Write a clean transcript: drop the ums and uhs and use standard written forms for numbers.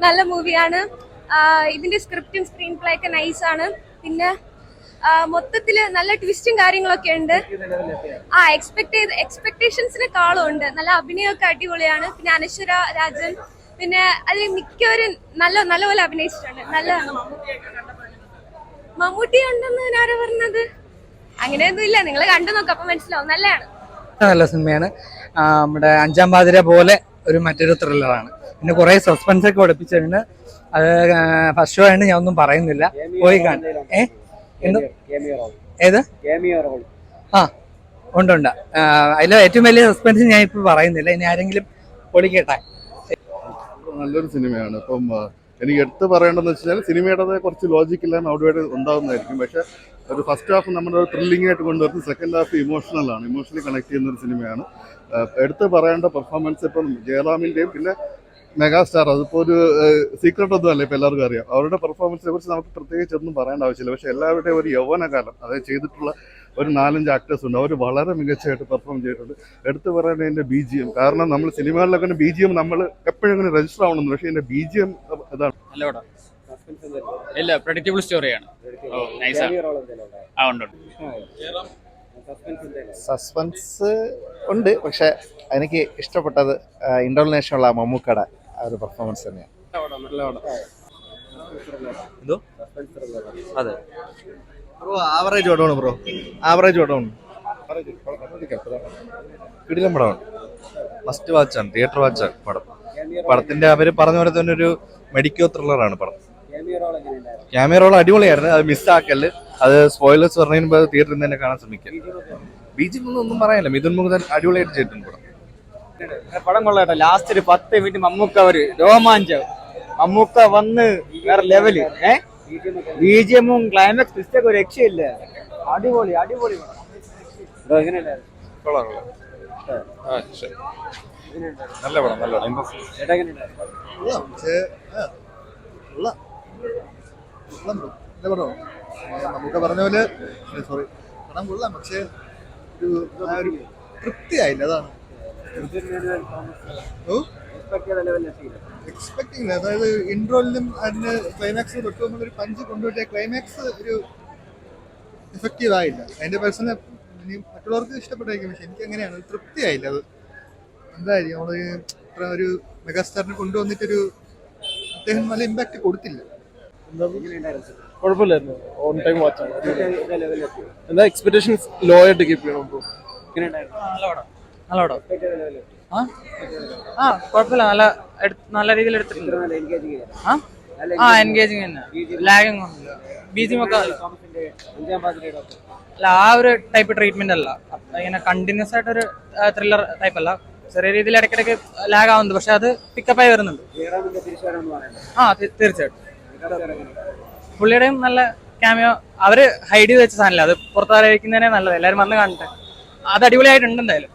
നല്ല മൂവിയാണ്. ഇതിന്റെ സ്ക്രിപ്റ്റും സ്ക്രീൻ പ്ലേ ഒക്കെ നൈസാണ്. പിന്നെ മൊത്തത്തില് നല്ല ട്വിസ്റ്റും കാര്യങ്ങളൊക്കെ ഉണ്ട്. എക്സ്പെക്ടേഷൻസിനെക്കാളും ഉണ്ട്. നല്ല അഭിനയമൊക്കെ അടിപൊളിയാണ്. പിന്നെ അനശ്വര രാജൻ, പിന്നെ അതിൽ മിക്കവരും നല്ലപോലെ അഭിനയിച്ചിട്ടുണ്ട്. നല്ല മമ്മൂട്ടി ഉണ്ടെന്ന് ആരാ പറഞ്ഞത്? അങ്ങനെയൊന്നും ഇല്ല, നിങ്ങൾ കണ്ടു നോക്കാം, അപ്പൊ മനസ്സിലാവും. നല്ലതാണ്, നല്ല സിനിമയാണ്. നമ്മുടെ അഞ്ചാം പാതിര പോലെ മറ്റൊരു ത്രില്ലറാണ്. പിന്നെ കുറെ സസ്പെൻസ് ഒക്കെ പഠിപ്പിച്ചിട്ടുണ്ട്. അത് ഫസ്റ്റ് ഷോ ആയിട്ട് ഞാൻ ഒന്നും പറയുന്നില്ല, പോയി കാണും. ഏത് ആ ഉണ്ട്. അതിലെ ഏറ്റവും വലിയ സസ്പെൻസ് ഞാൻ ഇപ്പൊ പറയുന്നില്ല, ഇനി ആരെങ്കിലും പൊളിക്കട്ടെ. നല്ലൊരു സിനിമയാണ്. ഇപ്പം എനിക്ക് എടുത്ത് പറയേണ്ടതെന്ന് വെച്ചാൽ സിനിമയുടെ കുറച്ച് ലോജിക്കില്ലാന്ന് അവിടെ ഉണ്ടാകുന്നതായിരിക്കും. പക്ഷെ ഒരു ഫസ്റ്റ് ഹാഫ് നമ്മുടെ ഒരു ത്രില്ലിംഗ് ആയിട്ട് കൊണ്ടുവരുന്നത്, സെക്കൻഡ് ഹാഫ് ഇമോഷണലാണ്, ഇമോഷണലി കണക്ട് ചെയ്യുന്ന ഒരു സിനിമയാണ്. എടുത്ത് പറയേണ്ട പെർഫോമൻസ് ഇപ്പം ജയറാമിൻ്റെയും പിന്നെ മെഗാസ്റ്റാർ, അതിപ്പോൾ ഒരു സീക്രട്ട് ഒന്നും അല്ല, ഇപ്പോൾ എല്ലാവർക്കും അറിയാം. അവരുടെ പെർഫോമൻസിനെ കുറിച്ച് നമുക്ക് പ്രത്യേകിച്ച് ഒന്നും പറയേണ്ട ആവശ്യമില്ല. പക്ഷേ എല്ലാവരുടെയും ഒരു യൗവനകാലം അതായത് ചെയ്തിട്ടുള്ള ഒരു 4-5 ആക്ടേഴ്സ് ഉണ്ട്, അവർ വളരെ മികച്ചതായിട്ട് പെർഫോം ചെയ്തിട്ടുണ്ട്. എടുത്തു പറയേണ്ടത് എൻ്റെ BGM. കാരണം നമ്മൾ സിനിമകളിലൊക്കെ BGM നമ്മൾ എപ്പോഴും രജിസ്റ്റർ ആവണമെന്ന്, പക്ഷേ എൻ്റെ BGM ഇതാണ്. ഇല്ല, പ്രെഡിക്റ്റബിൾ സ്റ്റോറിയാണ്. സസ്പെൻസ് ഉണ്ട്, പക്ഷെ എനിക്ക് ഇഷ്ടപ്പെട്ടത് ഇന്റർനാഷണൽ മമ്മൂക്കയുടെ ആ ഒരു പെർഫോമൻസ് തന്നെയാണ്. എന്തോ അതെ ബ്രോ, ആവറേജ് പടമാണ് ബ്രോ, ആവറേജ് പടമാണ്. കിടിലം പടമാണ്, മസ്റ്റ് വാച്ചാണ്, തിയേറ്റർ വാച്ചാണ് പടം. പടത്തിന്റെ അവര് പറഞ്ഞ പോലെ തന്നെ ഒരു മെഡിക്കോ ത്രില്ലറാണ് പടം. ക്യാമിയ റോൾ അടിപൊളിയായിരുന്നു, അത് മിസ്സാക്കല്. അത് സ്പോയിലേഴ്സ് പറഞ്ഞതിന് മുമ്പ് തിയേറ്ററിൽ നിന്ന് തന്നെ കാണാൻ ശ്രമിക്കുക. BGM ഒന്നും പറയാനില്ല, മിഥുൻ മുകുന്ദൻ അടിപൊളിയായിട്ട് ചെയ്തിട്ടുണ്ട് പടം. പടം കൊള്ളാട്ടോ. ലാസ്റ്റ് ഒരു 10 മിനിറ്റ് മമ്മൂക്ക ഒരു രോമാഞ്ചം, മമ്മൂക്ക വന്ന് വേറെ ലെവല്. BGM-ഉം ക്ലൈമാക്സ് ട്വിസ്റ്റൊക്കെ ഒരു രക്ഷയില്ല. അടിപൊളി അടിപൊളി പടം. നല്ല പടം, നല്ല പടം. നമുക്ക് പറഞ്ഞ പോലെ സോറി പടം കൊള്ളാം, പക്ഷേ ഒരു തൃപ്തിയായില്ല, അതാണ്. എക്സ്പെക്ടിങ്, അതായത് ഇൻട്രോയിലും അതിന് ക്ലൈമാക്സിൽ തൊട്ട് നമ്മളൊരു പഞ്ച് കൊണ്ടുപോയിട്ട് ക്ലൈമാക്സ് ഒരു എഫക്റ്റീവ് ആയില്ല. അതിന്റെ പേഴ്സണൽ ഇനി മറ്റുള്ളവർക്ക് ഇഷ്ടപ്പെട്ടായിരിക്കും, പക്ഷെ എനിക്ക് അങ്ങനെയാണ്, തൃപ്തിയായില്ല. അത് എന്തായിരിക്കും, നമ്മൾ ഇത്ര ഒരു മെഗാസ്റ്റാറിനെ കൊണ്ടുവന്നിട്ടൊരു അദ്ദേഹം നല്ല ഇമ്പാക്ട് കൊടുത്തില്ല. കുഴപ്പമില്ലായിരുന്നു, ഓൺ ടൈം വാച്ചാണ്. എന്താ എക്സ്പെക്ടേഷൻസ് ലോ ആയിട്ട് കീപ്പ് ചെയ്യണം. കുഴപ്പമില്ല, നല്ല രീതിയിൽ എടുത്തിട്ടുണ്ട്. എൻഗേജിങ് തന്നെ, ലാഗിങ് ഒന്നുമില്ല. BGM ഒക്കെ അല്ല, ആ ഒരു ടൈപ്പ് ട്രീറ്റ്മെന്റ് അല്ല, ഇങ്ങനെ കണ്ടിന്യൂസ് ആയിട്ടൊരു ത്രില്ലർ ടൈപ്പ് അല്ല. ചെറിയ രീതിയിൽ ഇടയ്ക്കിടയ്ക്ക് ലാഗ് ആവുന്നുണ്ട്, പക്ഷെ അത് പിക്കപ്പായി വരുന്നുണ്ട്. തീർച്ചയായിട്ടും പുള്ളിയുടെയും നല്ല ക്യാമിയോ. അവര് ഹൈഡ് ചെയ്ത് വെച്ച സാധനമല്ല, അത് പുറത്തായിരിക്കുന്നതിനെ നല്ലത്. എല്ലാവരും വന്ന് കാണട്ടെ, അത് അടിപൊളിയായിട്ടുണ്ട് എന്തായാലും.